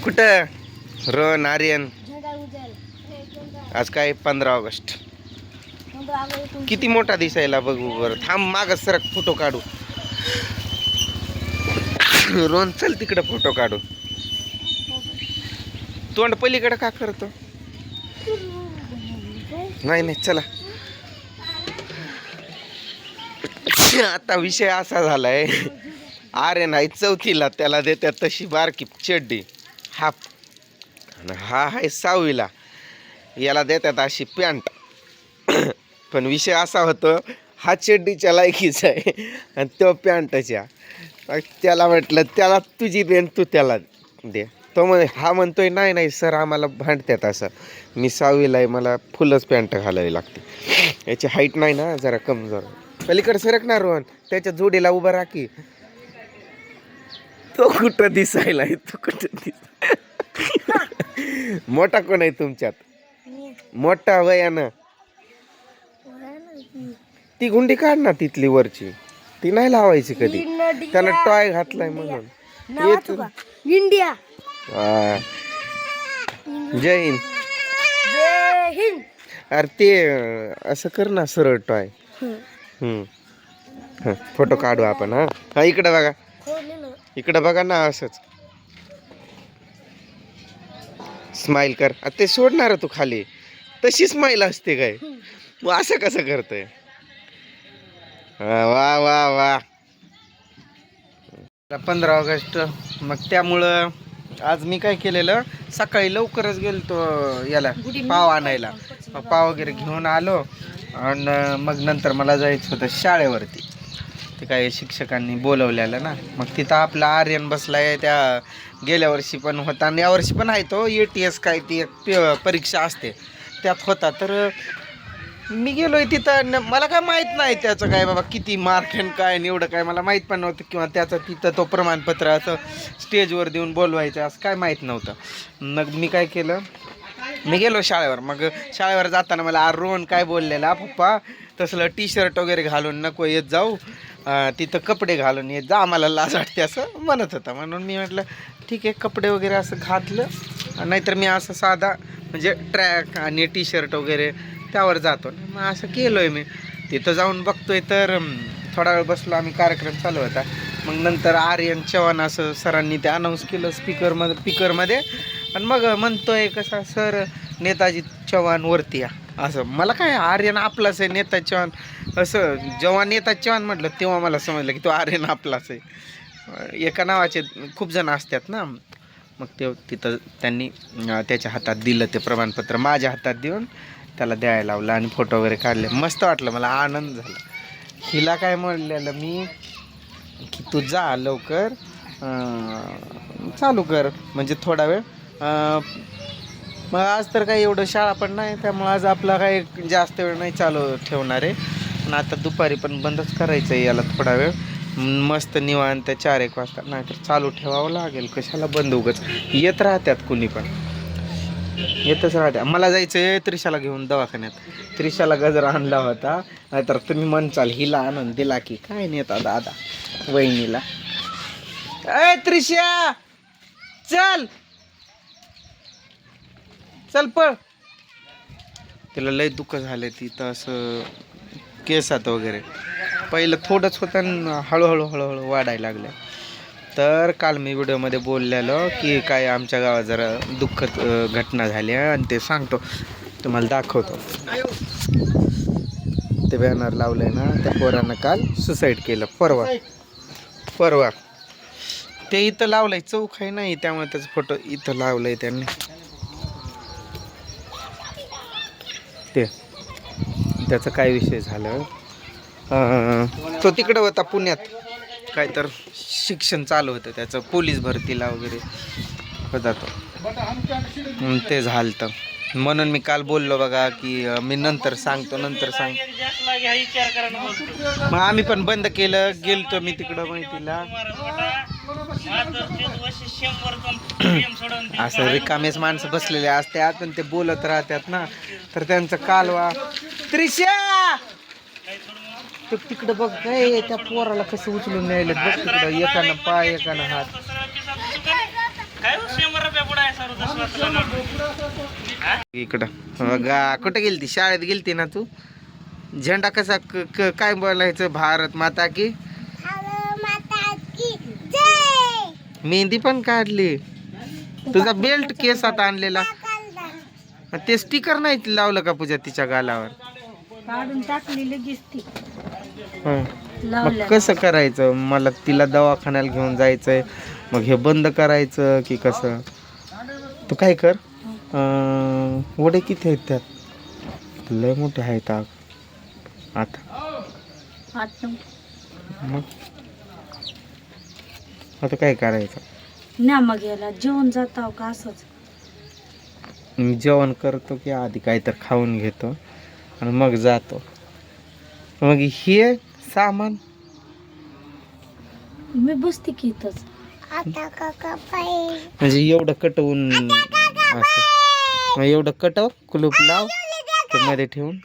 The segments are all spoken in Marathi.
कुठं रन आर्यन? आज काय 15 ऑगस्ट. किती मोठा दिसायला बघू बरं. थांब माग सरक फोटो काढू. रोहन चल तिकडे फोटो काढू. तोंड पलीकडे का करतो? नाही नाही चला. आता विषय असा झालाय, आर्यन आहे 4थीला, त्याला देतात तशी बारकी चड्डी हाफ, आणि हा आहे 6वीला, याला देतात अशी पॅन्ट. पण विषय असा होतो, हा चड्डीच्या लायकीचा आहे आणि तो पॅन्टच्या. त्याला म्हटलं त्याला तुझी देन तू त्याला दे. तो हा म्हणतोय नाही नाही सर आम्हाला भांडतात असं. मी 6वीला आहे, मला फुलच पॅन्ट घालावी लागते. याची हाईट नाही ना, जरा कमजोर. पलीकडे सरकणार रोहन, त्याच्या जोडीला उभा राखी. तो कुठं दिसायला आहे? तो कुठं मोठा कोण आहे तुमच्यात? मोठा वयानं. ती गुंडी काढ ना तिथली वरची, ती नाही लावायची कधी. त्यानं टॉय घातलाय म्हणून. इंडिया. जय हिंद. जय हिंद. अरे ते असं कर ना सरळ टॉय. फोटो काढू आपण. हा इकडे बघा, इकडे बघा ना, असंच स्माइल कर. ते सोडणार तू खाली, तशी स्माइल असते काय? मग असं कसं करतोय? वा वा वा. 15 ऑगस्ट. मग त्यामुळं आज मी काय केलेलं, सकाळी लवकरच गेलतो याला पाव आणायला. पाव वगैरे घेऊन आलो आणि मग नंतर मला जायचं होतं शाळेवरती. ते काय शिक्षकांनी बोलवलेलं ना. मग तिथं आपला आर्यन बसलाय. त्या गेल्या वर्षी पण होता आणि यावर्षी पण आहे तो. ATS काय ती एक परीक्षा असते त्यात होता. तर मी गेलोय तिथं. मला काय माहीत नाही त्याचं काय बाबा किती मार्क आणि काय एवढं काय मला माहीत पण नव्हतं. किंवा त्याचं तिथं तो प्रमाणपत्र असं स्टेजवर देऊन बोलवायचं असं काय माहीत नव्हतं. मग मी काय केलं, मी गेलो शाळेवर. मग शाळेवर जाताना मला रोहन काय बोललेला, पप्पा तसलं T-शर्ट वगैरे घालून नको येत जाऊ, तिथं कपडे घालून येत जा, आम्हाला लाज वाटते असं म्हणत होता. म्हणून मी म्हटलं ठीक आहे, कपडे वगैरे असं घातलं. नाहीतर मी असं साधा म्हणजे ट्रॅक आणि T-शर्ट वगैरे त्यावर जातो. मग असं केलं आहे मी. तिथं जाऊन बघतोय तर थोडा वेळ बसलो आम्ही, कार्यक्रम चालू होता. मग नंतर आर्यन चव्हाण असं सरांनी ते अनाऊन्स केलं स्पीकरमध्ये. आणि मग म्हणतोय कसा, सर नेताजी चव्हाण वरती या. असं मला काय, आर्यन आपलाच आहे नेताजी चव्हाण. असं जेव्हा नेताजी चव्हाण म्हटलं तेव्हा मला समजलं की तो आर्यन आपलाच आहे. एका नावाचे खूप जण असतात ना. मग ते तिथं त्यांनी त्याच्या हातात दिलं ते प्रमाणपत्र, माझ्या हातात देऊन त्याला द्यायला लावलं आणि फोटो वगैरे काढले. मस्त वाटलं, मला आनंद झाला. हिला काय म्हणलेलं मी की तू जा लवकर चालू कर म्हणजे थोडा वेळ. मग आज तर काही एवढं शाळा पण नाही, त्यामुळे आज आपला काही जास्त वेळ नाही चालू ठेवणार आहे. पण आता दुपारी पण बंदच करायचं आहे याला थोडा वेळ. मस्त निवांत 4-1 वाजता, नाहीतर चालू ठेवावं लागेल. कशाला बंद? उगाच येत राहतात कुणी पण, येतच राहत्या. मला जायचं आहे त्रिशाला घेऊन दवाखान्यात. त्रिशाला गजरा आणला होता, नाहीतर तुम्ही म्हणचाल हिला आनंद दिला की काय नेता दादा वहिनीला. ए त्रिशा चल चल पळ. तिला लय दुःख झालं तिथं असं केसात वगैरे. पहिलं थोडंच होतं आणि हळूहळू वाढायला लागलं. तर काल मी व्हिडिओमध्ये बोललेलो की काय आमच्या गावात जरा दुःखद घटना झाली आणि ते सांगतो तुम्हाला, दाखवतो. ते बॅनर लावलंय ना, त्या पोरानं काल सुसाईड केलं. परवा ते इथं लावलंय, चौक आहे नाही त्यामुळे त्याचा फोटो इथं लावलंय त्यांनी. ते त्याचं काय विषय झालं, तो तिकडं होता पुण्यात, काय तर शिक्षण चालू होतं त्याचं, पोलीस भरतीला वगैरे होता तो. ते झालं म्हणून मी काल बोललो बघा की मी नंतर सांगतो. मग आम्ही पण बंद केलं. गेलतो मी तिकडं माहितीला. असं रिकामेच माणसं बसलेले असतात पण ते बोलत राहतात ना, तर त्यांचं कालवा. त्रिशा तिकडं बघ, काय त्या पोराला कसं उचलून न्यायला बघ तिकडं, एकानं पाय एकानं हात. इकडं बघा कुठं गेलती शाळेत गेलती ना तू झेंडा कसा काय बोलायचं भारत माता की मेहंदी पण काढली तुझा बेल्ट केसात आणलेला ते स्टिकर नाही लावलं का पूजा तिच्या गालावर काढून टाकली लगेच ती मग कसं करायचं मला तिला दवाखान्याला घेऊन जायचंय मग हे बंद करायचं की कसं तू काय कर वडे किती आहेत त्यात लय मोठे आहेत आता मग आता काय करायचं ना मग याला जेवण जाताव का असंच मी जेवण करतो की आधी काय तर खाऊन घेतो आणि मग जातो मग हे सामान मी बसते की इथंच म्हणजे एवढं कटवून असं मग एवढं कटव कुलूप लाव ते मध्ये ठेवून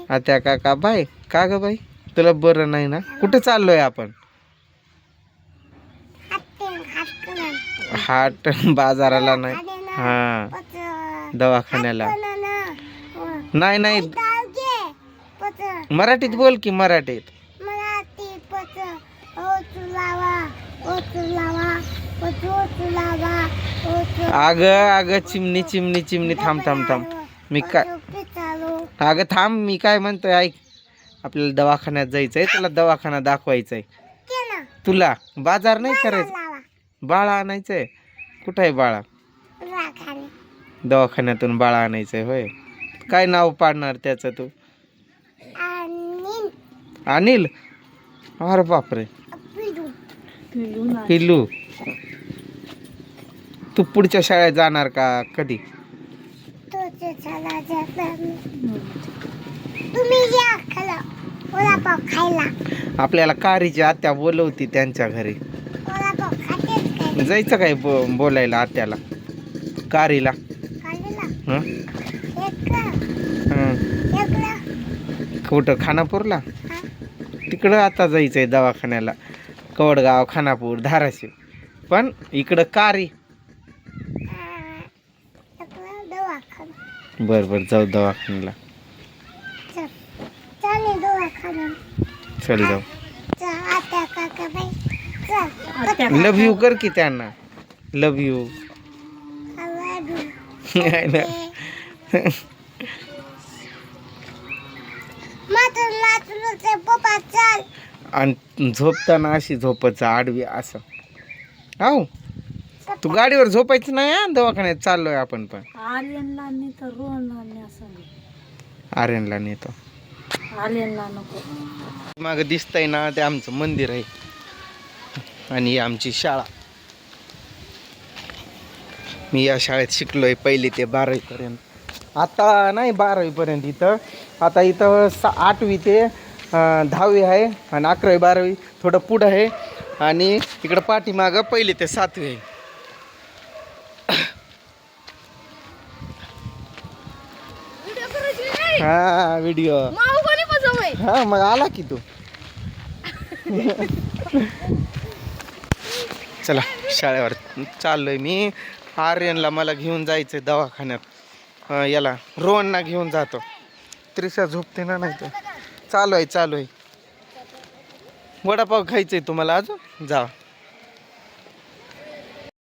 आता काका बाय का ग बाई तुला बरं नाही ना कुठे चाललोय आपण हाट बाजाराला नाही हा दवाखान्याला नाही नाही मराठीत बोल की मराठीत अग चिमणी चिमणी चिमणी थांब थांब थांब मी काय अगं थांब मी काय म्हणतोय ऐक आपल्याला दवाखान्यात जायचंय तुला दवाखाना दाखवायचाय तुला बाजार नाही करायचं बाळा आणायचंय कुठं आहे बाळा दवाखान्यातून बाळा आणायचंय होय काय नाव पाडणार त्याचं तू अनिल अरे बापरे पिल्लू तू पुढच्या शाळेत जाणार का कधी आपल्याला कारीची आत्या बोलवती त्यांच्या घरी जायचं काय बोलायला आत्याला कारीला कुठं खानापूरला तिकडं आता जायचंय दवाखान्याला कवडगाव खानापूर धाराशिव पण इकडं कारी बर बर जाऊ दवाखान्याला चल जाऊ लव यू कर की त्यांना लव यू आणि झोपताना अशी झोपायचं आडवी असं हो तू गाडीवर झोपायचं नाही हा दवाखान्यात चाललोय आपण पण आर्यनला नेतो माग दिसतंय ना ते आमचं मंदिर आहे आणि ही आमची शाळा मी या शाळेत शिकलोय 1ली ते 12वी पर्यंत आता नाही 12वी पर्यंत इथं आता इथं 8वी ते 10वी आहे आणि 11वी 12वी थोडं पुढं आहे आणि इकडं पाठीमागं 1ली ते 7वी आहे हा व्हिडिओ हा मग आला की तू चला शाळेवर चाललोय मी आर्यनला मला घेऊन जायचंय दवाखान्यात याला रोहनना घेऊन जातो त्रिशा झोपते ना नाही तर चालू आहे वडापाव खायचंय तुम्हाला अजून जा